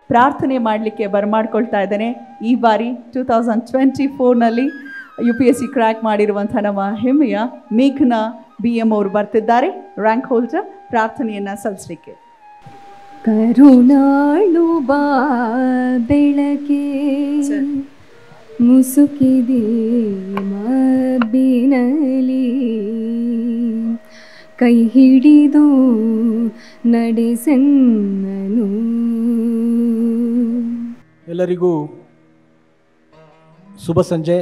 ಪ್ರಾರ್ಥನೆ ಮಾಡಲಿಕ್ಕೆ ಬರಮಾಡ್ಕೊಳ್ತಾ ಇದ್ದೇನೆ. ಈ ಬಾರಿ 2024ನಲ್ಲಿ UPSC ಕ್ರ್ಯಾಕ್ ಮಾಡಿರುವಂಥ ನಮ್ಮ ಹೆಮ್ಮೆಯ ಮೇಘನಾ BM ಅವರು ಬರ್ತಿದ್ದಾರೆ ರ್ಯಾಂಕ್ ಹೋಲ್ಡರ್. ಪ್ರಾರ್ಥನೆಯನ್ನು ಸಲ್ಲಿಸಲಿಕ್ಕೆ. ಕರುಣಾಳು ಬಾ ಬೆಳಕೆ ಮುಸುಕಿದೆ ಮಬ್ಬಿನಲಿ, ಕೈ ಹಿಡಿದು ನಡೆಸೆನ್ನನು. ಎಲ್ಲರಿಗೂ ಶುಭ ಸಂಜೆ.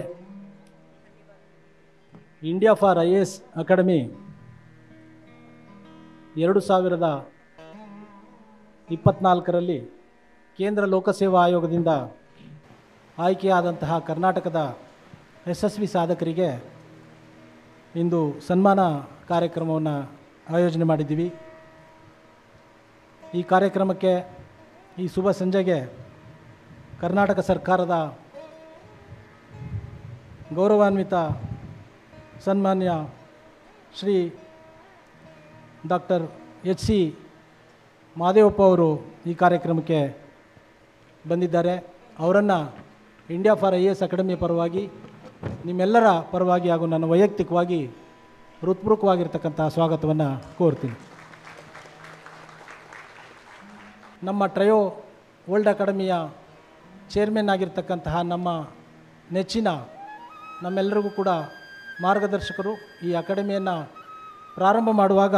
ಇಂಡಿಯಾ ಫಾರ್ IAS ಅಕಾಡೆಮಿ 2024ರಲ್ಲಿ ಕೇಂದ್ರ ಲೋಕಸೇವಾ ಆಯೋಗದಿಂದ ಆಯ್ಕೆಯಾದಂತಹ ಕರ್ನಾಟಕದ ಯಶಸ್ವಿ ಸಾಧಕರಿಗೆ ಇಂದು ಸನ್ಮಾನ ಕಾರ್ಯಕ್ರಮವನ್ನು ಆಯೋಜನೆ ಮಾಡಿದ್ದೀವಿ. ಈ ಕಾರ್ಯಕ್ರಮಕ್ಕೆ, ಈ ಶುಭ ಸಂಜೆಗೆ ಕರ್ನಾಟಕ ಸರ್ಕಾರದ ಗೌರವಾನ್ವಿತ ಸನ್ಮಾನ್ಯ ಶ್ರೀ ಡಾಕ್ಟರ್ HC ಮಹದೇವಪ್ಪ ಅವರು ಈ ಕಾರ್ಯಕ್ರಮಕ್ಕೆ ಬಂದಿದ್ದಾರೆ. ಅವರನ್ನು ಇಂಡಿಯಾ ಫಾರ್ IAS ಅಕಾಡೆಮಿಯ ಪರವಾಗಿ, ನಿಮ್ಮೆಲ್ಲರ ಪರವಾಗಿ ಹಾಗೂ ನನ್ನ ವೈಯಕ್ತಿಕವಾಗಿ ಹೃತ್ಪೂರ್ವಕವಾಗಿರ್ತಕ್ಕಂಥ ಸ್ವಾಗತವನ್ನು ಕೋರ್ತೀನಿ. ನಮ್ಮ ಟ್ರಯೋ ವರ್ಲ್ಡ್ ಅಕಾಡೆಮಿಯ ಚೇರ್ಮನ್ ಆಗಿರ್ತಕ್ಕಂತಹ ನಮ್ಮ ನೆಚ್ಚಿನ, ನಮ್ಮೆಲ್ಲರಿಗೂ ಕೂಡ ಮಾರ್ಗದರ್ಶಕರು, ಈ ಅಕಾಡೆಮಿಯನ್ನು ಪ್ರಾರಂಭ ಮಾಡುವಾಗ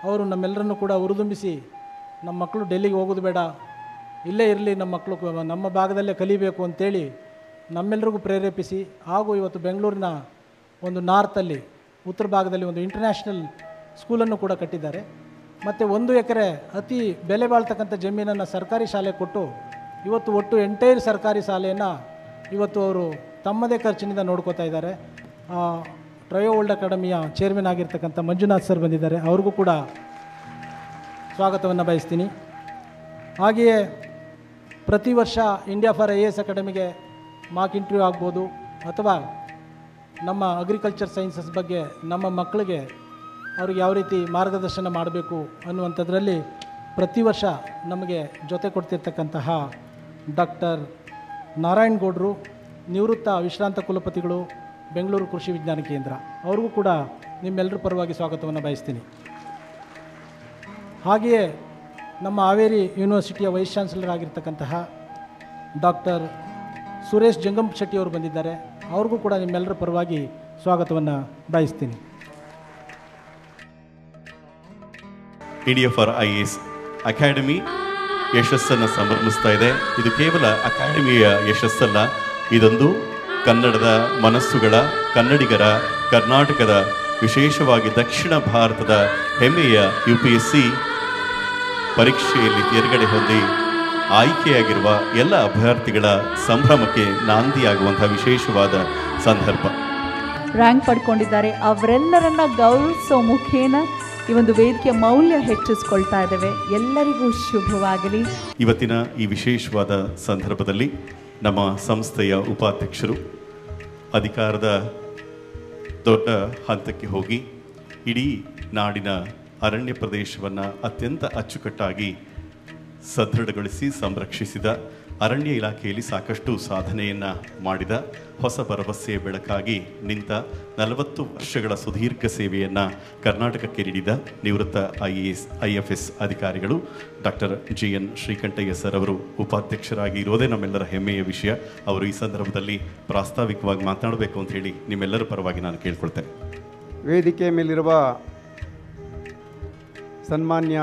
ಅವರು ನಮ್ಮೆಲ್ಲರನ್ನು ಕೂಡ ಹುರಿದುಂಬಿಸಿ, ನಮ್ಮ ಮಕ್ಕಳು ಡೆಲ್ಲಿಗೆ ಹೋಗೋದು ಬೇಡ, ಇಲ್ಲೇ ಇರಲಿ, ನಮ್ಮ ಮಕ್ಕಳು ನಮ್ಮ ಭಾಗದಲ್ಲೇ ಕಲಿಬೇಕು ಅಂತೇಳಿ ನಮ್ಮೆಲ್ಲರಿಗೂ ಪ್ರೇರೇಪಿಸಿ, ಹಾಗೂ ಇವತ್ತು ಬೆಂಗಳೂರಿನ ಒಂದು ನಾರ್ತಲ್ಲಿ, ಉತ್ತರ ಭಾಗದಲ್ಲಿ ಒಂದು ಇಂಟರ್ನ್ಯಾಷನಲ್ ಸ್ಕೂಲನ್ನು ಕೂಡ ಕಟ್ಟಿದ್ದಾರೆ. ಮತ್ತು 1 ಎಕರೆ ಅತಿ ಬೆಲೆ ಬಾಳ್ತಕ್ಕಂಥ ಜಮೀನನ್ನು ಸರ್ಕಾರಿ ಶಾಲೆ ಕೊಟ್ಟು ಇವತ್ತು ಒಟ್ಟು ಎಂಟೈರ್ ಸರ್ಕಾರಿ ಶಾಲೆಯನ್ನು ಇವತ್ತು ಅವರು ತಮ್ಮದೇ ಖರ್ಚಿನಿಂದ ನೋಡ್ಕೋತಾ ಇದ್ದಾರೆ. ಟ್ರಯೋ ವರ್ಲ್ಡ್ ಅಕಾಡೆಮಿಯ ಚೇರ್ಮನ್ ಆಗಿರ್ತಕ್ಕಂಥ ಮಂಜುನಾಥ್ ಸರ್ ಬಂದಿದ್ದಾರೆ, ಅವ್ರಿಗೂ ಕೂಡ ಸ್ವಾಗತವನ್ನು ಬಯಸ್ತೀನಿ. ಹಾಗೆಯೇ ಪ್ರತಿ ವರ್ಷ ಇಂಡಿಯಾ ಫಾರ್ IAS ಅಕಾಡೆಮಿಗೆ ಮಾಕ್ ಇಂಟರ್ವ್ಯೂ ಆಗ್ಬೋದು, ಅಥವಾ ನಮ್ಮ ಅಗ್ರಿಕಲ್ಚರ್ ಸೈನ್ಸಸ್ ಬಗ್ಗೆ ನಮ್ಮ ಮಕ್ಕಳಿಗೆ ಅವ್ರಿಗೆ ಯಾವ ರೀತಿ ಮಾರ್ಗದರ್ಶನ ಮಾಡಬೇಕು ಅನ್ನುವಂಥದ್ರಲ್ಲಿ ಪ್ರತಿ ವರ್ಷ ನಮಗೆ ಜೊತೆ ಕೊಡ್ತಿರ್ತಕ್ಕಂತಹ ಡಾಕ್ಟರ್ ನಾರಾಯಣ್ ಗೌಡ್ರು, ನಿವೃತ್ತ ವಿಶ್ರಾಂತ ಕುಲಪತಿಗಳು, ಬೆಂಗಳೂರು ಕೃಷಿ ವಿಜ್ಞಾನ ಕೇಂದ್ರ, ಅವ್ರಿಗೂ ಕೂಡ ನಿಮ್ಮೆಲ್ಲರ ಪರವಾಗಿ ಸ್ವಾಗತವನ್ನು ಬಯಸ್ತೀನಿ. ಹಾಗೆಯೇ ನಮ್ಮ ಹಾವೇರಿ ಯೂನಿವರ್ಸಿಟಿಯ ವೈಸ್ ಚಾನ್ಸಲರ್ ಆಗಿರ್ತಕ್ಕಂತಹ ಡಾಕ್ಟರ್ ಸುರೇಶ್ ಜಂಗಮ್ ಶೆಟ್ಟಿ ಅವರು ಬಂದಿದ್ದಾರೆ, ಅವ್ರಿಗೂ ಕೂಡ ನಿಮ್ಮೆಲ್ಲರ ಪರವಾಗಿ ಸ್ವಾಗತವನ್ನು ಬಯಸ್ತೀನಿ. ಇಂಡಿಯಾ ಫಾರ್ IAS ಅಕಾಡೆಮಿ ಯಶಸ್ಸನ್ನು ಸಂಭ್ರಮಿಸ್ತಾ ಇದೆ. ಇದು ಕೇವಲ ಅಕಾಡೆಮಿಯ ಯಶಸ್ಸಲ್ಲ, ಇದೊಂದು ಕನ್ನಡದ ಮನಸ್ಸುಗಳ, ಕನ್ನಡಿಗರ, ಕರ್ನಾಟಕದ, ವಿಶೇಷವಾಗಿ ದಕ್ಷಿಣ ಭಾರತದ ಹೆಮ್ಮೆಯ UPSC ಪರೀಕ್ಷೆಯಲ್ಲಿ ತೇರ್ಗಡೆ ಹೊಂದಿ ಆಯ್ಕೆಯಾಗಿರುವ ಎಲ್ಲ ಅಭ್ಯರ್ಥಿಗಳ ಸಂಭ್ರಮಕ್ಕೆ ನಾಂದಿಯಾಗುವಂಥ ವಿಶೇಷವಾದ ಸಂದರ್ಭ. ರ್ಯಾಂಕ್ ಪಡ್ಕೊಂಡಿದ್ದಾರೆ, ಅವರೆಲ್ಲರನ್ನ ಗೌರವಿಸೋ ಮುಖೇನ ಈ ಒಂದು ವೇದಿಕೆಯ ಮೌಲ್ಯ ಹೆಚ್ಚಿಸ್ಕೊಳ್ತಾ ಇದ್ದೇವೆ. ಎಲ್ಲರಿಗೂ ಶುಭವಾಗಲಿ. ಇವತ್ತಿನ ಈ ವಿಶೇಷವಾದ ಸಂದರ್ಭದಲ್ಲಿ ನಮ್ಮ ಸಂಸ್ಥೆಯ ಉಪಾಧ್ಯಕ್ಷರು ಅಧಿಕಾರದ ದೊಡ್ಡ ಹಂತಕ್ಕೆ ಹೋಗಿ ಇಡೀ ನಾಡಿನ ಅರಣ್ಯ ಪ್ರದೇಶವನ್ನು ಅತ್ಯಂತ ಅಚ್ಚುಕಟ್ಟಾಗಿ ಸದೃಢಗೊಳಿಸಿ ಸಂರಕ್ಷಿಸಿದ, ಅರಣ್ಯ ಇಲಾಖೆಯಲ್ಲಿ ಸಾಕಷ್ಟು ಸಾಧನೆಯನ್ನು ಮಾಡಿದ, ಹೊಸ ಭರವಸೆಯ ಬೆಳಕಾಗಿ ನಿಂತ, 40 ವರ್ಷಗಳ ಸುದೀರ್ಘ ಸೇವೆಯನ್ನು ಕರ್ನಾಟಕಕ್ಕೆ ನೀಡಿದ ನಿವೃತ್ತ IFS ಅಧಿಕಾರಿಗಳು ಡಾಕ್ಟರ್ GN ಶ್ರೀಕಂಠಯ್ಯ ಸರ್ ಅವರು ಉಪಾಧ್ಯಕ್ಷರಾಗಿ ಇರೋದೇ ನಮ್ಮೆಲ್ಲರ ಹೆಮ್ಮೆಯ ವಿಷಯ. ಅವರು ಈ ಸಂದರ್ಭದಲ್ಲಿ ಪ್ರಾಸ್ತಾವಿಕವಾಗಿ ಮಾತನಾಡಬೇಕು ಅಂತ ಹೇಳಿ ನಿಮ್ಮೆಲ್ಲರ ಪರವಾಗಿ ನಾನು ಕೇಳ್ಕೊಳ್ತೇನೆ. ವೇದಿಕೆ ಮೇಲಿರುವ ಸನ್ಮಾನ್ಯ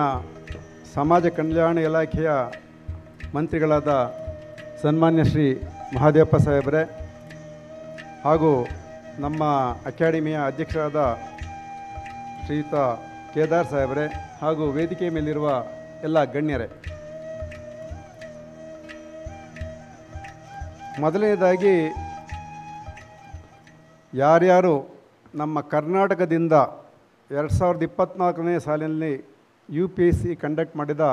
ಸಮಾಜ ಕಲ್ಯಾಣ ಇಲಾಖೆಯ ಮಂತ್ರಿಗಳಾದ ಸನ್ಮಾನ್ಯ ಶ್ರೀ ಮಹದೇವಪ್ಪ ಸಾಹೇಬರೇ, ಹಾಗೂ ನಮ್ಮ ಅಕಾಡೆಮಿಯ ಅಧ್ಯಕ್ಷರಾದ ಶ್ರೀಯುತ ಕೇದಾರ್ ಸಾಹೇಬರೇ, ಹಾಗೂ ವೇದಿಕೆ ಮೇಲಿರುವ ಎಲ್ಲ ಗಣ್ಯರೇ, ಮೊದಲನೇದಾಗಿ ಯಾರ್ಯಾರು ನಮ್ಮ ಕರ್ನಾಟಕದಿಂದ 2024ನೇ ಸಾಲಿನಲ್ಲಿ UPSC ಕಂಡಕ್ಟ್ ಮಾಡಿದ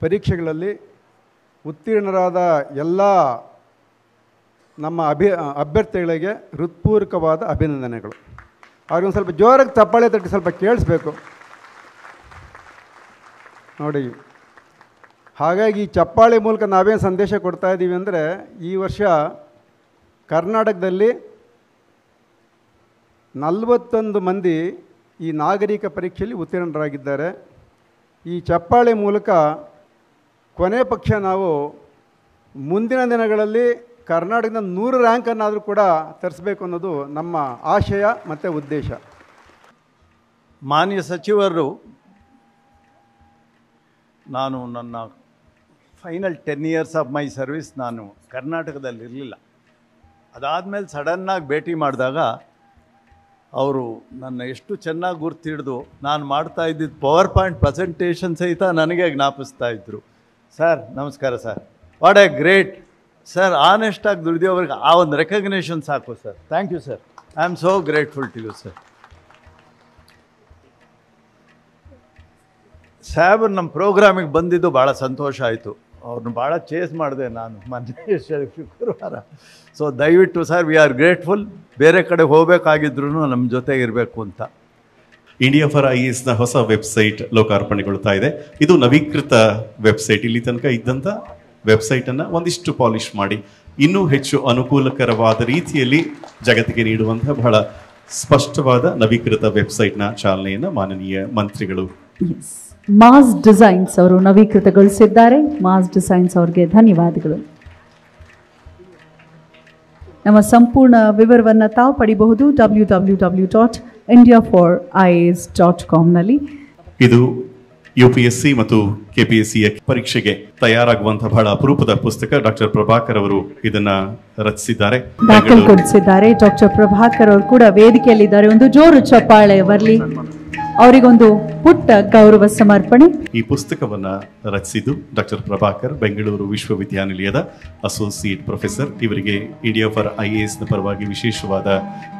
ಪರೀಕ್ಷೆಗಳಲ್ಲಿ ಉತ್ತೀರ್ಣರಾದ ಎಲ್ಲ ನಮ್ಮ ಅಭ್ಯರ್ಥಿಗಳಿಗೆ ಹೃತ್ಪೂರ್ವಕವಾದ ಅಭಿನಂದನೆಗಳು. ಅವ್ರಿಗೊಂದು ಸ್ವಲ್ಪ ಜೋರಾಗಿ ಚಪ್ಪಾಳೆ ತಟ್ಟಿ ಸ್ವಲ್ಪ ಕೇಳಿಸ್ಬೇಕು ನೋಡಿ. ಹಾಗಾಗಿ ಈ ಚಪ್ಪಾಳೆ ಮೂಲಕ ನಾವೇನು ಸಂದೇಶ ಕೊಡ್ತಾ ಇದ್ದೀವಿ ಅಂದರೆ, ಈ ವರ್ಷ ಕರ್ನಾಟಕದಲ್ಲಿ 41 ಮಂದಿ ಈ ನಾಗರಿಕ ಪರೀಕ್ಷೆಯಲ್ಲಿ ಉತ್ತೀರ್ಣರಾಗಿದ್ದಾರೆ. ಈ ಚಪ್ಪಾಳೆ ಮೂಲಕ ಕೊನೆ ಪಕ್ಷ ನಾವು ಮುಂದಿನ ದಿನಗಳಲ್ಲಿ ಕರ್ನಾಟಕದ 100 ರ್ಯಾಂಕನ್ನಾದರೂ ಕೂಡ ತರಿಸಬೇಕು ಅನ್ನೋದು ನಮ್ಮ ಆಶಯ ಮತ್ತು ಉದ್ದೇಶ. ಮಾನ್ಯ ಸಚಿವರು, ನಾನು ನನ್ನ final 10 years of my service ನಾನು ಕರ್ನಾಟಕದಲ್ಲಿ ಇರಲಿಲ್ಲ. ಅದಾದಮೇಲೆ ಸಡನ್ನಾಗಿ ಭೇಟಿ ಮಾಡಿದಾಗ ಅವರು ನನ್ನ ಎಷ್ಟು ಚೆನ್ನಾಗಿ ಗುರ್ತಿಡಿದು ನಾನು ಮಾಡ್ತಾ ಇದ್ದಿದ್ದು ಪವರ್ ಪಾಯಿಂಟ್ ಪ್ರೆಸೆಂಟೇಷನ್ ಸಹಿತ ನನಗೆ ಜ್ಞಾಪಿಸ್ತಾ ಇದ್ದರು. ಸರ್ ನಮಸ್ಕಾರ sir, what a great sir, ಆನೆಸ್ಟಾಗಿ ದುಡಿದವ್ರಿಗೆ ಆ ಒಂದು ರೆಕಗ್ನೇಷನ್ ಸಾಕು sir. Thank you sir, I am so grateful to you sir. ಸಾಹೇಬರು ನಮ್ಮ ಪ್ರೋಗ್ರಾಮಿಗೆ ಬಂದಿದ್ದು ಭಾಳ ಸಂತೋಷ ಆಯಿತು. ಅವ್ರನ್ನ ಭಾಳ ಚೇಸ್ ಮಾಡಿದೆ ನಾನು ಮೊನ್ನೆ ಶುಕ್ರವಾರ. ಸೊ ದಯವಿಟ್ಟು ಸರ್, ವಿ ಆರ್ ಗ್ರೇಟ್ಫುಲ್. ಬೇರೆ ಕಡೆ ಹೋಗಬೇಕಾಗಿದ್ರು ನಮ್ಮ ಜೊತೆಗೆ ಇರಬೇಕು ಅಂತ. ಇಂಡಿಯಾ ಫಾರ್ IASನ ಹೊಸ ವೆಬ್ಸೈಟ್ ಲೋಕಾರ್ಪಣೆಗೊಳ್ತಾ ಇದೆ. ಇದು ನವೀಕೃತ ವೆಬ್ಸೈಟ್. ಇಲ್ಲಿ ತನಕ ಇದ್ದಂಥ ವೆಬ್ಸೈಟನ್ನು ಒಂದಿಷ್ಟು ಪಾಲಿಷ್ ಮಾಡಿ ಇನ್ನೂ ಹೆಚ್ಚು ಅನುಕೂಲಕರವಾದ ರೀತಿಯಲ್ಲಿ ಜಗತ್ತಿಗೆ ನೀಡುವಂಥ ಬಹಳ ಸ್ಪಷ್ಟವಾದ ನವೀಕೃತ ವೆಬ್ಸೈಟ್ನ ಚಾಲನೆಯನ್ನು ಮಾನನೀಯ ಮಂತ್ರಿಗಳು ಮಾಸ್ ಡಿಸೈನ್ಸ್ ಅವರು ನವೀಕೃತಗೊಳಿಸಿದ್ದಾರೆ. ಮಾಸ್ ಡಿಸೈನ್ಸ್ ಅವರಿಗೆ ಧನ್ಯವಾದಗಳು. ನಮ್ಮ ಸಂಪೂರ್ಣ ವಿವರವನ್ನು ತಾವು ಪಡಿಬಹುದು www.indiaforIAS.com. ಇದು UPSC ಮತ್ತು KPSC ಪರೀಕ್ಷೆಗೆ ತಯಾರಾಗುವಂತಹ ಬಹಳ ಅಪರೂಪದ ಪುಸ್ತಕ. ಡಾಕ್ಟರ್ ಪ್ರಭಾಕರ್ ಅವರು ಇದನ್ನ ರಚಿಸಿದ್ದಾರೆ, ದಾಖಲೆಗೊಳಿಸಿದ್ದಾರೆ. ಡಾಕ್ಟರ್ ಪ್ರಭಾಕರ್ ಅವರು ಕೂಡ ವೇದಿಕೆಯಲ್ಲಿದ್ದಾರೆ. ಒಂದು ಜೋರು ಚಪ್ಪಾಳೆ ಬರಲಿ. ಅವರಿಗೊಂದು ಪುಟ್ಟ ಗೌರವ ಸಮರ್ಪಣೆ. ಈ ಪುಸ್ತಕವನ್ನ ರಚಿಸಿದ್ದು ಡಾಕ್ಟರ್ ಪ್ರಭಾಕರ್, ಬೆಂಗಳೂರು ವಿಶ್ವವಿದ್ಯಾನಿಲಯದ ಅಸೋಸಿಯೇಟ್ ಪ್ರೊಫೆಸರ್. ಇವರಿಗೆ ಇಂಡಿಯಾ ಫಾರ್ IASನ ಪರವಾಗಿ ವಿಶೇಷವಾದ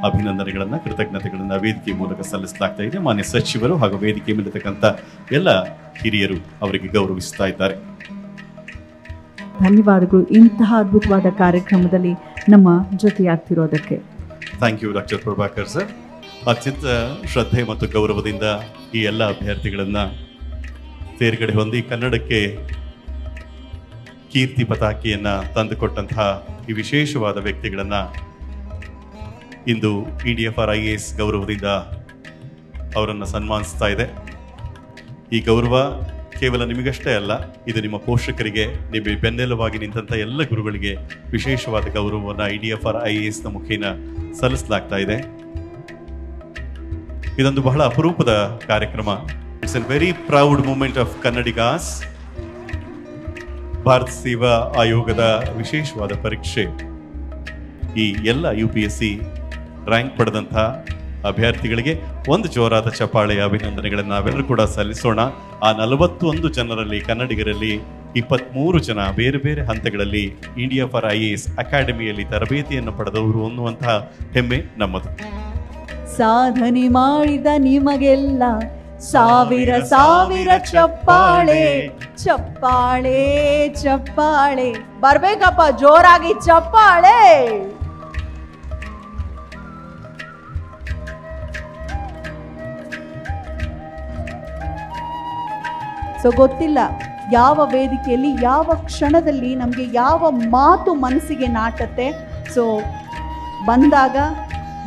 ಅಭಿನಂದನೆಗಳನ್ನ, ಕೃತಜ್ಞತೆಗಳನ್ನ ವೇದಿಕೆ ಮೂಲಕ ಸಲ್ಲಿಸಲಾಗ್ತಾ ಇದೆ. ಮಾನ್ಯ ಸಚಿವರು ಹಾಗೂ ವೇದಿಕೆ ಮೇಲಿರ್ತಕ್ಕಂಥ ಎಲ್ಲ ಹಿರಿಯರು ಅವರಿಗೆ ಗೌರವಿಸ್ತಾ ಇದ್ದಾರೆ. ಧನ್ಯವಾದಗಳು ಇಂತಹ ಅದ್ಭುತವಾದ ಕಾರ್ಯಕ್ರಮದಲ್ಲಿ ನಮ್ಮ ಜೊತೆಯಾಗ್ತಿರೋದಕ್ಕೆ. Thank you doctor Prabhakar sir. ಅತ್ಯಂತ ಶ್ರದ್ಧೆ ಮತ್ತು ಗೌರವದಿಂದ ಈ ಎಲ್ಲ ಅಭ್ಯರ್ಥಿಗಳನ್ನ ತೇರ್ಗಡೆ ಹೊಂದಿ ಕನ್ನಡಕ್ಕೆ ಕೀರ್ತಿ ಪತಾಕೆಯನ್ನ ತಂದುಕೊಟ್ಟಂತಹ ಈ ವಿಶೇಷವಾದ ವ್ಯಕ್ತಿಗಳನ್ನ ಇಂದು ಇಂಡಿಯಾ ಫಾರ್ IAS ಗೌರವದಿಂದ ಅವರನ್ನು ಸನ್ಮಾನಿಸ್ತಾ ಇದೆ. ಈ ಗೌರವ ಕೇವಲ ನಿಮಗಷ್ಟೇ ಅಲ್ಲ, ಇದು ನಿಮ್ಮ ಪೋಷಕರಿಗೆ, ನಿಮ್ಮ ಬೆನ್ನೆಲುವಾಗಿ ನಿಂತಹ ಎಲ್ಲ ಗುರುಗಳಿಗೆ ವಿಶೇಷವಾದ ಗೌರವವನ್ನು ಇಂಡಿಯಾ ಫಾರ್ IASನ ಮುಖೇನ ಸಲ್ಲಿಸಲಾಗ್ತಾ ಇದೆ. ಇದೊಂದು ಬಹಳ ಅಪರೂಪದ ಕಾರ್ಯಕ್ರಮ. It's a very proud moment of Kannadigas. ಭಾರತ ಸೇವಾ ಆಯೋಗದ ವಿಶೇಷವಾದ ಪರೀಕ್ಷೆ. ಈ ಎಲ್ಲ UPSC ರ್ಯಾಂಕ್ ಪಡೆದಂತಹ ಅಭ್ಯರ್ಥಿಗಳಿಗೆ ಒಂದು ಜೋರಾದ ಚಪ್ಪಾಳೆಯ ಅಭಿನಂದನೆಗಳನ್ನು ನಾವೆಲ್ಲರೂ ಕೂಡ ಸಲ್ಲಿಸೋಣ. ಆ 41 ಜನರಲ್ಲಿ ಕನ್ನಡಿಗರಲ್ಲಿ 23 ಜನ ಬೇರೆ ಬೇರೆ ಹಂತಗಳಲ್ಲಿ ಇಂಡಿಯಾ ಫಾರ್ IAS ಅಕಾಡೆಮಿಯಲ್ಲಿ ತರಬೇತಿಯನ್ನು ಪಡೆದವರು ಅನ್ನುವಂತಹ ಹೆಮ್ಮೆ ನಮ್ಮದು. ಸಾಧನೆ ಮಾಡಿದ ನಿಮಗೆಲ್ಲ ಸಾವಿರ ಸಾವಿರ ಚಪ್ಪಾಳೆ, ಚಪ್ಪಾಳೆ ಚಪ್ಪಾಳೆ ಬರ್ಬೇಕಪ್ಪ, ಜೋರಾಗಿ ಚಪ್ಪಾಳೆ. ಸೊ ಗೊತ್ತಿಲ್ಲ ಯಾವ ವೇದಿಕೆಯಲ್ಲಿ ಯಾವ ಕ್ಷಣದಲ್ಲಿ ನಮಗೆ ಯಾವ ಮಾತು ಮನಸ್ಸಿಗೆ ನಾಟತ್ತೆ. ಸೊ ಬಂದಾಗ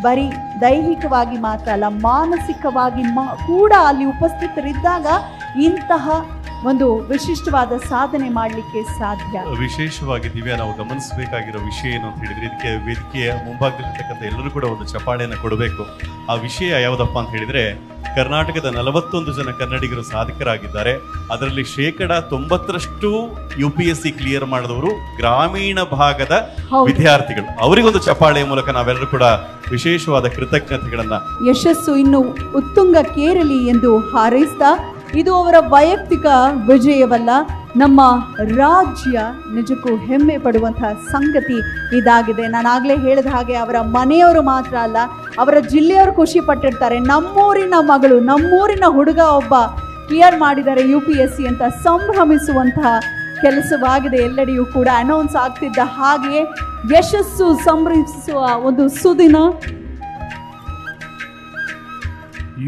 ಬರೀ ದೈಹಿಕವಾಗಿ ಮಾತ್ರ ಅಲ್ಲ, ಮಾನಸಿಕವಾಗಿ ಕೂಡ ಅಲ್ಲಿ ಉಪಸ್ಥಿತರಿದ್ದಾಗ ಇಂತಹ ಒಂದು ವಿಶಿಷ್ಟವಾದ ಸಾಧನೆ ಮಾಡಲಿಕ್ಕೆ ಸಾಧ್ಯ. ವಿಶೇಷವಾಗಿ ದಿವ್ಯಾ, ನಾವು ಗಮನಿಸಬೇಕಾಗಿರೋ ವಿಷಯ ಏನು ಅಂತ ಹೇಳಿದ್ರೆ, ಇದಕ್ಕೆ ವೇದಿಕೆಯ ಮುಂಭಾಗದಲ್ಲಿರ್ತಕ್ಕಂಥ ಎಲ್ಲರೂ ಕೂಡ ಒಂದು ಚಪ್ಪಾಳೆಯನ್ನು ಕೊಡಬೇಕು. ಆ ವಿಷಯ ಯಾವುದಪ್ಪ ಅಂತ ಹೇಳಿದ್ರೆ, ಕರ್ನಾಟಕದ 41 ಜನ ಕನ್ನಡಿಗರು ಸಾಧಕರಾಗಿದ್ದಾರೆ. ಅದರಲ್ಲಿ 90% UPSC ಕ್ಲಿಯರ್ ಮಾಡಿದವರು ಗ್ರಾಮೀಣ ಭಾಗದ ವಿದ್ಯಾರ್ಥಿಗಳು. ಅವರಿಗೊಂದು ಚಪ್ಪಾಳೆಯ ಮೂಲಕ ನಾವೆಲ್ಲರೂ ಕೂಡ ವಿಶೇಷವಾದ ಕೃತಜ್ಞತೆಗಳನ್ನ, ಯಶಸ್ಸು ಇನ್ನು ಉತ್ತುಂಗಕ್ಕೇರಲಿ ಎಂದು ಹಾರೈಸ್ತಾ, ಇದು ಅವರ ವೈಯಕ್ತಿಕ ವಿಜಯವಲ್ಲ, ನಮ್ಮ ರಾಜ್ಯ ನಿಜಕ್ಕೂ ಹೆಮ್ಮೆ ಪಡುವಂತಹ ಸಂಗತಿ ಇದಾಗಿದೆ. ನಾನಾಗಲೇ ಹೇಳಿದ ಹಾಗೆ ಅವರ ಮನೆಯವರು ಮಾತ್ರ ಅಲ್ಲ, ಅವರ ಜಿಲ್ಲೆಯವರು ಖುಷಿ ಪಟ್ಟಿರ್ತಾರೆ. ನಮ್ಮೂರಿನ ಮಗಳು, ನಮ್ಮೂರಿನ ಹುಡುಗ ಒಬ್ಬ ಕ್ಲಿಯರ್ ಮಾಡಿದ್ದಾರೆ UPSC ಅಂತ ಸಂಭ್ರಮಿಸುವಂತಹ ಕೆಲಸವಾಗಿದೆ. ಎಲ್ಲೆಡೆಯೂ ಕೂಡ ಅನೌನ್ಸ್ ಆಗ್ತಿದ್ದ ಹಾಗೆಯೇ ಯಶಸ್ಸು ಸಂಭ್ರಮಿಸುವ ಒಂದು ಸುದಿನ.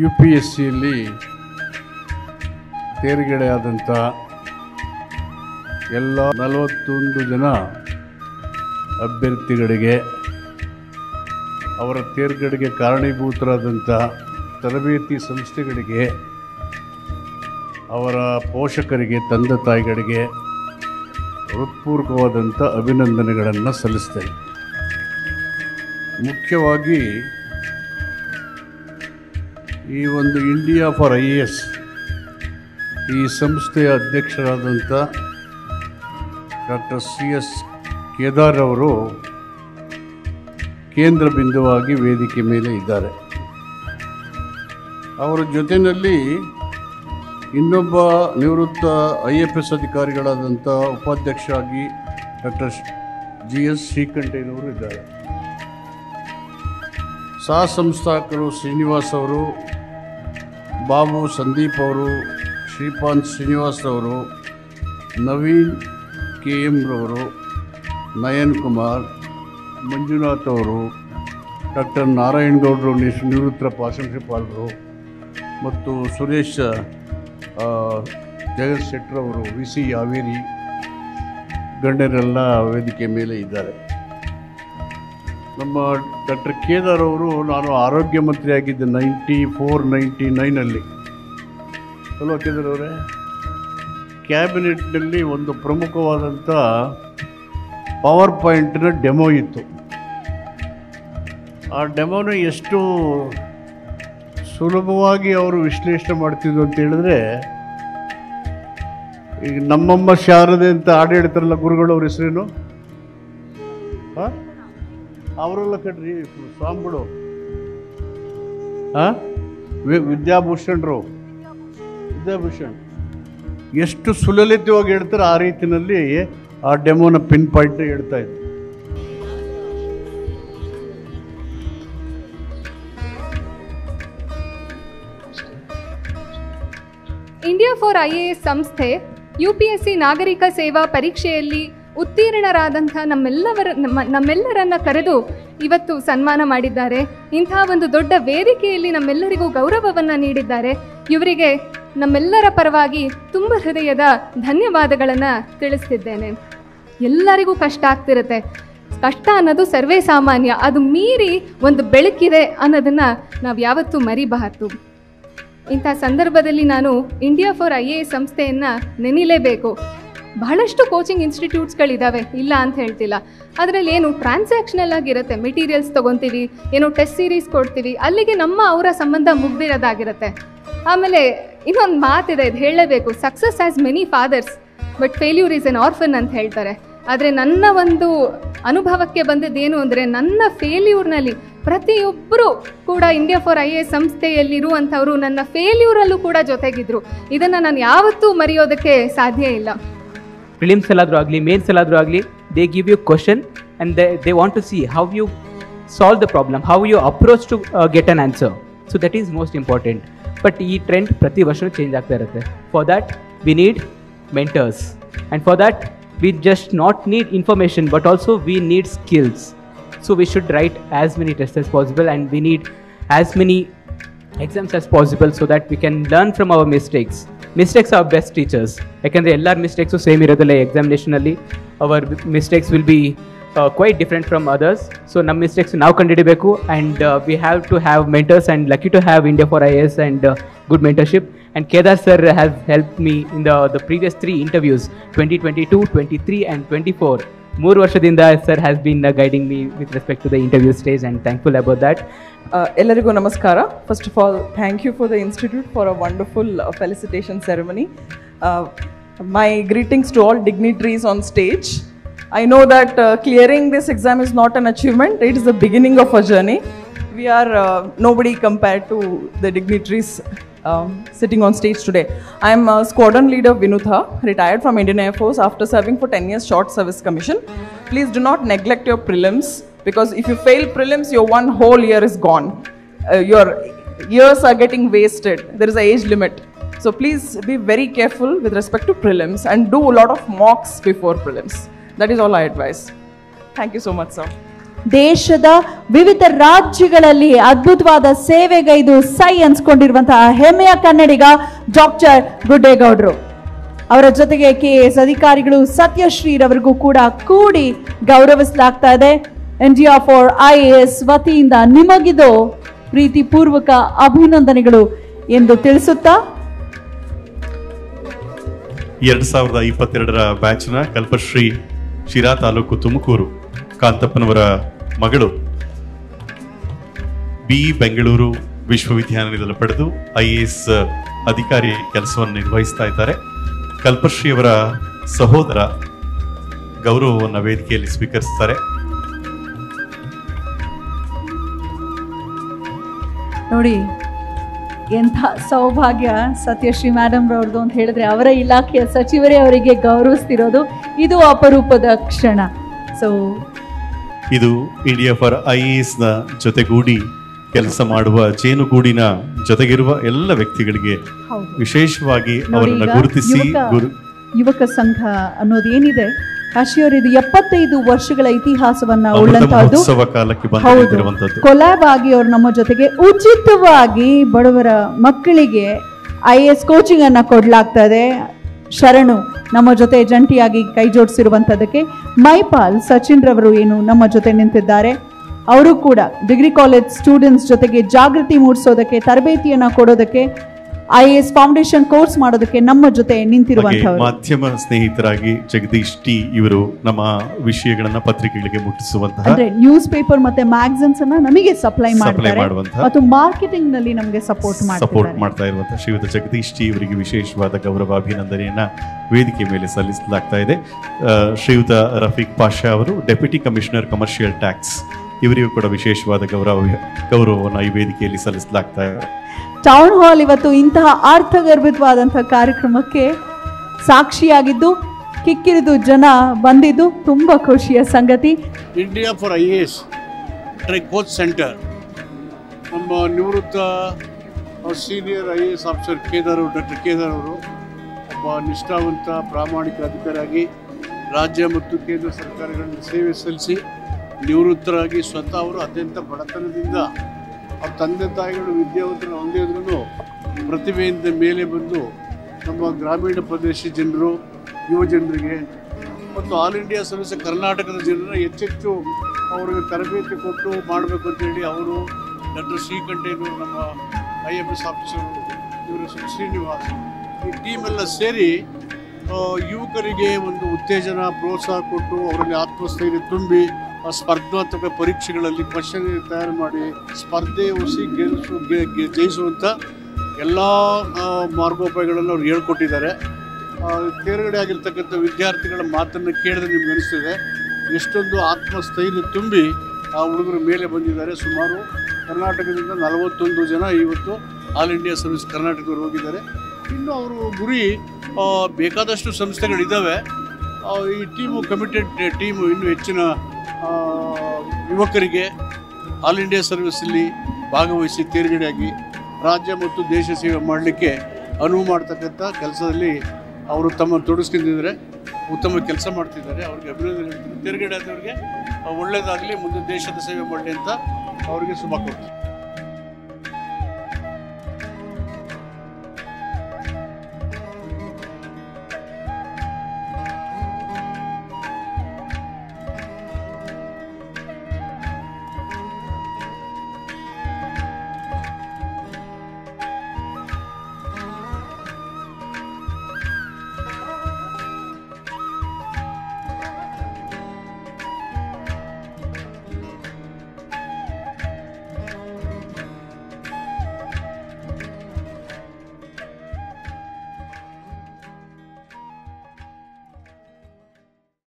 UPSCಯಲ್ಲಿ ತೇರ್ಗಡೆಯಾದಂಥ ಎಲ್ಲ 41 ಜನ ಅಭ್ಯರ್ಥಿಗಳಿಗೆ ಅವರ ತೇರ್ಗಡೆಗೆ ಕಾರಣೀಭೂತರಾದಂಥ ತರಬೇತಿ ಸಂಸ್ಥೆಗಳಿಗೆ, ಅವರ ಪೋಷಕರಿಗೆ, ತಂದೆ ತಾಯಿಗಳಿಗೆ ಹೃತ್ಪೂರ್ವಕವಾದಂಥ ಅಭಿನಂದನೆಗಳನ್ನು ಸಲ್ಲಿಸ್ತೇನೆ. ಮುಖ್ಯವಾಗಿ ಈ ಒಂದು ಇಂಡಿಯಾ ಫಾರ್ IAS ಈ ಸಂಸ್ಥೆಯ ಅಧ್ಯಕ್ಷರಾದಂಥ ಡಾಕ್ಟರ್ CS ಕೇದಾರ್ ಅವರು ಕೇಂದ್ರ ಬಿಂದುವಾಗಿ ವೇದಿಕೆ ಮೇಲೆ ಇದ್ದಾರೆ. ಅವರ ಜೊತೆಯಲ್ಲಿ ಇನ್ನೊಬ್ಬ ನಿವೃತ್ತ IFS ಅಧಿಕಾರಿಗಳಾದಂಥ ಉಪಾಧ್ಯಕ್ಷರಾಗಿ ಡಾಕ್ಟರ್ GS ಶ್ರೀಕಂಠಯ್ಯನವರು ಇದ್ದಾರೆ. ಸಹ ಸಂಸ್ಥಾಪಕರು ಶ್ರೀನಿವಾಸ್ ಅವರು, ಬಾಬು ಸಂದೀಪ್ ಅವರು, ಶ್ರೀಪಾಂತ್ ಶ್ರೀನಿವಾಸ್ ಅವರು, ನವೀನ್ KM ರವರು, ನಯನ್ ಕುಮಾರ್, ಮಂಜುನಾಥ್ ಅವರು, ಡಾಕ್ಟರ್ ನಾರಾಯಣ್ ಗೌಡರು, ನಿವೃತ್ತ ಪ್ರಾಂಶುಪಾಲರು, ಮತ್ತು ಸುರೇಶ್ ಜಗತ್ ಶೆಟ್ಟರ್ ಅವರು, VC ಹಾವೇರಿ ಗಣ್ಯರೆಲ್ಲ ವೇದಿಕೆ ಮೇಲೆ ಇದ್ದಾರೆ. ನಮ್ಮ ಡಾಕ್ಟರ್ ಕೇದಾರ್ ಅವರು, ನಾನು ಆರೋಗ್ಯ ಮಂತ್ರಿಯಾಗಿದ್ದೆ 94-99 ಅಲ್ವಾ ಕೇದಾರ್ ಅವರೇ? ಕ್ಯಾಬಿನೆಟ್ನಲ್ಲಿ ಒಂದು ಪ್ರಮುಖವಾದಂಥ ಪವರ್ ಪಾಯಿಂಟ್ನ ಡೆಮೋ ಇತ್ತು. ಆ ಡೆಮೋನ ಎಷ್ಟು ಸುಲಭವಾಗಿ ಅವರು ವಿಶ್ಲೇಷಣೆ ಮಾಡ್ತಿದ್ರು ಅಂತ ಹೇಳಿದ್ರೆ, ಈಗ ನಮ್ಮಮ್ಮ ಶಾರದೆ ಅಂತ ಹಾಡು ಹೇಳ್ತಾರಲ್ಲ ಗುರುಗಳವ್ರ ಹೆಸರೇನು? ಅವರೆಲ್ಲ ಕಡ್ರಿ ಸ್ವಾಮಿಗಳು, ವಿದ್ಯಾಭೂಷಣರು, ವಿದ್ಯಾಭೂಷಣ್ ಎಷ್ಟು ಸುಲಲಿತವಾಗಿ ಹೇಳ್ತಾರೆ ಆ ರೀತಿಯಲ್ಲಿ ಆ ಡೆಮೋನ ಪಿನ್ ಪಾಯಿಂಟ್ ಹೇಳ್ತಾ ಇದ್ರು. ಇಂಡಿಯಾ ಫಾರ್ IAS ಸಂಸ್ಥೆ UPSC ನಾಗರಿಕ ಸೇವಾ ಪರೀಕ್ಷೆಯಲ್ಲಿ ಉತ್ತೀರ್ಣರಾದಂಥ ನಮ್ಮೆಲ್ಲರನ್ನ ಕರೆದು ಇವತ್ತು ಸನ್ಮಾನ ಮಾಡಿದ್ದಾರೆ. ಇಂಥ ಒಂದು ದೊಡ್ಡ ವೇದಿಕೆಯಲ್ಲಿ ನಮ್ಮೆಲ್ಲರಿಗೂ ಗೌರವವನ್ನು ನೀಡಿದ್ದಾರೆ. ಇವರಿಗೆ ನಮ್ಮೆಲ್ಲರ ಪರವಾಗಿ ತುಂಬ ಹೃದಯದ ಧನ್ಯವಾದಗಳನ್ನು ತಿಳಿಸ್ತಿದ್ದೇನೆ. ಎಲ್ಲರಿಗೂ ಕಷ್ಟ ಆಗ್ತಿರುತ್ತೆ. ಕಷ್ಟ ಅನ್ನೋದು ಸರ್ವೇ ಸಾಮಾನ್ಯ. ಅದು ಮೀರಿ ಒಂದು ಬೆಳಕಿದೆ ಅನ್ನೋದನ್ನು ನಾವು ಯಾವತ್ತೂ ಮರಿಬಾರ್ದು. ಇಂಥ ಸಂದರ್ಭದಲ್ಲಿ ನಾನು ಇಂಡಿಯಾ ಫಾರ್ IAS ಸಂಸ್ಥೆಯನ್ನು ನೆನಿಲೇಬೇಕು. ಬಹಳಷ್ಟು ಕೋಚಿಂಗ್ ಇನ್ಸ್ಟಿಟ್ಯೂಟ್ಸ್ಗಳಿದ್ದಾವೆ, ಇಲ್ಲ ಅಂತ ಹೇಳ್ತಿಲ್ಲ. ಅದರಲ್ಲಿ ಏನು ಟ್ರಾನ್ಸಾಕ್ಷನಲ್ ಆಗಿರುತ್ತೆ, ಮೆಟೀರಿಯಲ್ಸ್ ತೊಗೊತೀವಿ, ಏನೋ ಟೆಸ್ಟ್ ಸೀರೀಸ್ ಕೊಡ್ತೀವಿ, ಅಲ್ಲಿಗೆ ಅವರ ಸಂಬಂಧ ಮುಗ್ದಿರೋದಾಗಿರುತ್ತೆ. ಆಮೇಲೆ ಇನ್ನೊಂದು ಮಾತಿದೆ, ಇದು ಹೇಳಲೇಬೇಕು, success has many fathers but failure is an orphan ಅಂತ ಹೇಳ್ತಾರೆ. ಆದರೆ ನನ್ನ ಒಂದು ಅನುಭವಕ್ಕೆ ಬಂದದ್ದೇನು ಅಂದರೆ, ನನ್ನ ಫೇಲ್ಯೂರ್ನಲ್ಲಿ ಪ್ರತಿಯೊಬ್ಬರು ಕೂಡ ಇಂಡಿಯಾ ಫಾರ್ IAS ಸಂಸ್ಥೆಯಲ್ಲಿರುವಂಥವರು ನನ್ನ ಫೇಲ್ಯೂರಲ್ಲೂ ಕೂಡ ಜೊತೆಗಿದ್ರು. ಇದನ್ನು ನಾನು ಯಾವತ್ತೂ ಮರೆಯೋದಕ್ಕೆ ಸಾಧ್ಯ ಇಲ್ಲ. ಪ್ರಿಲಿಮ್ಸ್ ಎಲ್ಲಾದರೂ ಆಗಲಿ, ಮೇನ್ಸ್ ಎಲ್ಲಾದರೂ ಆಗಲಿ, they give you question and they want to see how you solve the problem, how you approach to get an answer. So that is most important. But ಈ ಟ್ರೆಂಡ್ ಪ್ರತಿ ವರ್ಷವೂ ಚೇಂಜ್ ಆಗ್ತಾ ಇರುತ್ತೆ. For that we need mentors, and for that we just not need information but also we need skills. So we should write as many tests as possible and we need as many exams as possible so that we can learn from our mistakes. Mistakes are best teachers. Yakandre ellar mistakes same irodilla examination alli. Our mistakes will be quite different from others. So nam mistakes now kandidibeku and we have to have mentors, and lucky to have India for IAS and good mentorship. And Kedar sir has helped me in the previous 3 interviews, 2022, 23 and 24. 3 ವರ್ಷದಿಂದ sir has been guiding me with respect to the interview stage, and thankful about that. ಎಲ್ಲರಿಗೂ ನಮಸ್ಕಾರ. First of all, thank you for the institute for a wonderful felicitation ceremony. My greetings to all dignitaries on stage. I know that clearing this exam is not an achievement, it is the beginning of a journey. We are nobody compared to the dignitaries sitting on stage today. I am Squadron Leader Vinutha, retired from Indian Air Force after serving for 10 years Short Service Commission. Please do not neglect your prelims, because if you fail prelims, your one whole year is gone. Your years are getting wasted. There is an age limit. So please be very careful with respect to prelims and do a lot of mocks before prelims. That is all I advise. Thank you so much, sir. ದೇಶದ ವಿವಿಧ ರಾಜ್ಯಗಳಲ್ಲಿ ಅದ್ಭುತವಾದ ಸೇವೆಗೈದು ಸೈ ಅನ್ಸ್ಕೊಂಡಿರುವಂತಹ ಹೆಮ್ಮೆಯ ಕನ್ನಡಿಗ doctor ಗುಡ್ಡೇಗೌಡರು. ಅವರ ಜೊತೆಗೆ KS ಅಧಿಕಾರಿಗಳು ಸತ್ಯಶ್ರೀರವರಿಗೂ ಕೂಡ ಕೂಡಿ ಗೌರವಿಸಲಾಗ್ತಾ ಇದೆ. ಇಂಡಿಯಾ ಫಾರ್ IAS ವತಿಯಿಂದ ನಿಮಗಿದು ಪ್ರೀತಿಪೂರ್ವಕ ಅಭಿನಂದನೆಗಳು ಎಂದು ತಿಳಿಸುತ್ತಾ 2022ರ ಬ್ಯಾಚ್ನ ಕಲ್ಪಶ್ರೀ ಶಿರಾ ತಾಲೂಕು ತುಮಕೂರು ಕಾಂತಪ್ಪನವರ ಮಗಳು BE ಬೆಂಗಳೂರು ವಿಶ್ವವಿದ್ಯಾನಿಲಯದಲ್ಲಿ ಪಡೆದು IAS ಅಧಿಕಾರಿ ಕೆಲಸವನ್ನು ನಿರ್ವಹಿಸ್ತಾ ಇದ್ದಾರೆ. ಕಲ್ಪಶ್ರೀಯವರ ಸಹೋದರ ಗೌರವವನ್ನು ವೇದಿಕೆಯಲ್ಲಿ ಸ್ವೀಕರಿಸ್ತಾರೆ. ನೋಡಿ ಎಂಥ ಸೌಭಾಗ್ಯ ಸತ್ಯಶ್ರೀ ಮೇಡಮ್ ರವ್ರದ್ದು ಅಂತ ಹೇಳಿದ್ರೆ, ಅವರ ಇಲಾಖೆಯ ಸಚಿವರೇ ಅವರಿಗೆ ಗೌರವಿಸ್ತಿರೋದು ಇದು ಅಪರೂಪದ ಕ್ಷಣ. ಸೊ ಇದು ಇಂಡಿಯಾ ಫಾರ್ IAS ನ ಜೊತೆಗೂಡಿ ಕೆಲಸ ಮಾಡುವ ಜೇನುಗೂಡಿನ ಜೊತೆಗಿರುವ ಎಲ್ಲ ವ್ಯಕ್ತಿಗಳಿಗೆ ವಿಶೇಷವಾಗಿ ಅವರನ್ನು ಗುರುತಿಸಿ ಯುವಕ ಸಂಘ ಅನ್ನೋದು ಏನಿದೆ ಕಾಶಿಯವರು, ಇದು 75 ವರ್ಷಗಳ ಇತಿಹಾಸವನ್ನ ಉಳ್ಳಂತಹದ್ದು. ಕೊಲ್ಯಾಬ್ ಆಗಿ ಅವರು ನಮ್ಮ ಜೊತೆಗೆ ಉಚಿತವಾಗಿ ಬಡವರ ಮಕ್ಕಳಿಗೆ IAS ಕೋಚಿಂಗ್ ಅನ್ನ ಕೊಡ್ಲಾಗ್ತದೆ. ಶರಣು ನಮ್ಮ ಜೊತೆ ಜಂಟಿಯಾಗಿ ಕೈ ಜೋಡಿಸಿರುವಂತದಕ್ಕೆ ಮೈಪಾಲ್ ಸಚಿನ್ ರವರು ಏನು ನಮ್ಮ ಜೊತೆ ನಿಂತಿದ್ದಾರೆ. ಅವರು ಕೂಡ ಡಿಗ್ರಿ ಕಾಲೇಜ್ ಸ್ಟೂಡೆಂಟ್ಸ್ ಜೊತೆಗೆ ಜಾಗೃತಿ ಮೂಡಿಸೋದಕ್ಕೆ, ತರಬೇತಿಯನ್ನ ಕೊಡೋದಕ್ಕೆ, IAS ಫೌಂಡೇಶನ್ ಕೋರ್ಸ್ ಮಾಡೋದಕ್ಕೆ ನಮ್ಮ ಜೊತೆ ನಿಂತಿರುವಂತವರು. ಮಾಧ್ಯಮ ಸ್ನೇಹಿತರಾಗಿ ಜಗದೀಶ್ ಟಿ ಇವರು ನಮ್ಮ ವಿಷಯಗಳನ್ನ ಪತ್ರಿಕೆಗಳಿಗೆ ಮುಟ್ಟಿಸುವಂತಹ, ಅಂದ್ರೆ ನ್ಯೂಸ್ ಪೇಪರ್ ಮತ್ತೆ ಮ್ಯಾಗಝಿನ್ಸ್ ಅನ್ನ ನಮಗೆ ಸಪ್ಲೈ ಮಾಡ್ತಾರೆ ಮತ್ತು ಮಾರ್ಕೆಟಿಂಗ್ ನಲ್ಲಿ ನಮಗೆ ಸಪೋರ್ಟ್ ಮಾಡ್ತಾ ಇರುವಂತಹ ಶ್ರೀಯುತ ಜಗದೀಶ್ ಟಿ ಇವರಿಗೆ ವಿಶೇಷವಾದ ಗೌರವ ಅಭಿನಂದನೆಯನ್ನ ವೇದಿಕೆ ಮೇಲೆ ಸಲ್ಲಿಸಲಾಗ್ತಾ ಇದೆ. ಶ್ರೀಯುತ ರಫೀಕ್ ಪಾಷಾ ಅವರು ಡೆಪ್ಯೂಟಿ ಕಮಿಷನರ್ ಕಮರ್ಷಿಯಲ್ ಟ್ಯಾಕ್ಸ್, ಇವರಿಗೂ ಕೂಡ ವಿಶೇಷವಾದ ಗೌರವವನ್ನು ಈ ವೇದಿಕೆಯಲ್ಲಿ ಸಲ್ಲಿಸಲಾಗ್ತಾ ಇದೆ. ಟೌನ್ ಹಾಲ್ ಇವತ್ತು ಇಂತಹ ಅರ್ಥಗರ್ಭಿತವಾದಂತಹ ಕಾರ್ಯಕ್ರಮಕ್ಕೆ ಸಾಕ್ಷಿಯಾಗಿದ್ದು, ಕಿಕ್ಕಿರಿದು ಜನ ಬಂದಿದ್ದು ತುಂಬಾ ಖುಷಿಯ ಸಂಗತಿ. India for IAS coach centre ನಮ್ಮ ನಿವೃತ್ತ senior IAS officer doctor Kedar ಅವರು ಒಬ್ಬ ನಿಷ್ಠಾವಂತ ಪ್ರಾಮಾಣಿಕ ಅಧಿಕಾರಿಯಾಗಿ ರಾಜ್ಯ ಮತ್ತು ಕೇಂದ್ರ ಸರ್ಕಾರಗಳಲ್ಲಿ ಸೇವೆ ಸಲ್ಲಿಸಿ ನಿವೃತ್ತರಾಗಿ ಸ್ವತಃ ಅವರು ಅತ್ಯಂತ ಬಡತನದಿಂದ ಅವ್ರ ತಂದೆ ತಾಯಿಗಳು ವಿದ್ಯಾವಂತರು ಒಂದೇ ಇದ್ರೂ ಪ್ರತಿಭೆಯಿಂದ ಮೇಲೆ ಬಂದು ನಮ್ಮ ಗ್ರಾಮೀಣ ಪ್ರದೇಶ ಜನರು, ಯುವ ಜನರಿಗೆ ಮತ್ತು ಆಲ್ ಇಂಡಿಯಾ ಸರ್ವಿಸ್ ಕರ್ನಾಟಕದ ಜನರನ್ನ ಹೆಚ್ಚೆಚ್ಚು ಅವರಿಗೆ ತರಬೇತಿ ಕೊಟ್ಟು ಮಾಡಬೇಕು ಅಂತೇಳಿ ಅವರು ಡಾಕ್ಟರ್ ಶ್ರೀಕಂಠಯ್ಯನವರು, ನಮ್ಮ IAS ಆಫೀಸರು, ಇವರು ಶ್ರೀನಿವಾಸ್, ಈ ಟೀಮೆಲ್ಲ ಸೇರಿ ಯುವಕರಿಗೆ ಒಂದು ಉತ್ತೇಜನ ಪ್ರೋತ್ಸಾಹ ಕೊಟ್ಟು ಅವರಲ್ಲಿ ಆತ್ಮಸ್ಥೈರ್ಯ ತುಂಬಿ ಸ್ಪರ್ಧಾತ್ಮಕ ಪರೀಕ್ಷೆಗಳಲ್ಲಿ ಕ್ವಶನ್ ತಯಾರು ಮಾಡಿ ಸ್ಪರ್ಧೆ ಒಸಿ ಜಯಿಸುವಂಥ ಎಲ್ಲ ಮಾರ್ಗೋಪಾಯಗಳನ್ನು ಅವ್ರು ಹೇಳ್ಕೊಟ್ಟಿದ್ದಾರೆ. ತೇರ್ಗಡೆ ಆಗಿರ್ತಕ್ಕಂಥ ವಿದ್ಯಾರ್ಥಿಗಳ ಮಾತನ್ನು ಕೇಳಿದ್ರೆ ನಿಮ್ಗೆ ಅನಿಸ್ತದೆ ಎಷ್ಟೊಂದು ಆತ್ಮಸ್ಥೈರ್ಯ ತುಂಬಿ ಆ ಹುಡುಗರ ಮೇಲೆ ಬಂದಿದ್ದಾರೆ. ಸುಮಾರು ಕರ್ನಾಟಕದಿಂದ 41 ಜನ ಇವತ್ತು ಆಲ್ ಇಂಡಿಯಾ ಸರ್ವಿಸ್ ಕರ್ನಾಟಕದವರು ಹೋಗಿದ್ದಾರೆ. ಇನ್ನು ಅವರು ಗುರಿ ಬೇಕಾದಷ್ಟು ಸಂಸ್ಥೆಗಳಿದ್ದಾವೆ. ಈ ಟೀಮು ಕಮಿಟೆಡ್ ಟೀಮು ಇನ್ನೂ ಹೆಚ್ಚಿನ ಯುವಕರಿಗೆ ಆಲ್ ಇಂಡಿಯಾ ಸರ್ವಿಸಲ್ಲಿ ಭಾಗವಹಿಸಿ ತೇರ್ಗಡೆಯಾಗಿ ರಾಜ್ಯ ಮತ್ತು ದೇಶ ಸೇವೆ ಮಾಡಲಿಕ್ಕೆ ಅನುವು ಮಾಡ್ತಕ್ಕಂಥ ಕೆಲಸದಲ್ಲಿ ಅವರು ತಮ್ಮ ತೊಡಗಿಸ್ಕೊಂಡಿದ್ದಾರೆ. ಉತ್ತಮ ಕೆಲಸ ಮಾಡ್ತಿದ್ದಾರೆ. ಅವ್ರಿಗೆ ಅಭಿನಂದನೆ ಹೇಳ್ತೀನಿ. ತೇರ್ಗಡೆ ಆದವ್ರಿಗೆ ಒಳ್ಳೆಯದಾಗಲಿ, ಮುಂದೆ ದೇಶದ ಸೇವೆ ಮಾಡಲಿ ಅಂತ ಅವರಿಗೆ ಶುಭ ಕೋರ್ತೀನಿ.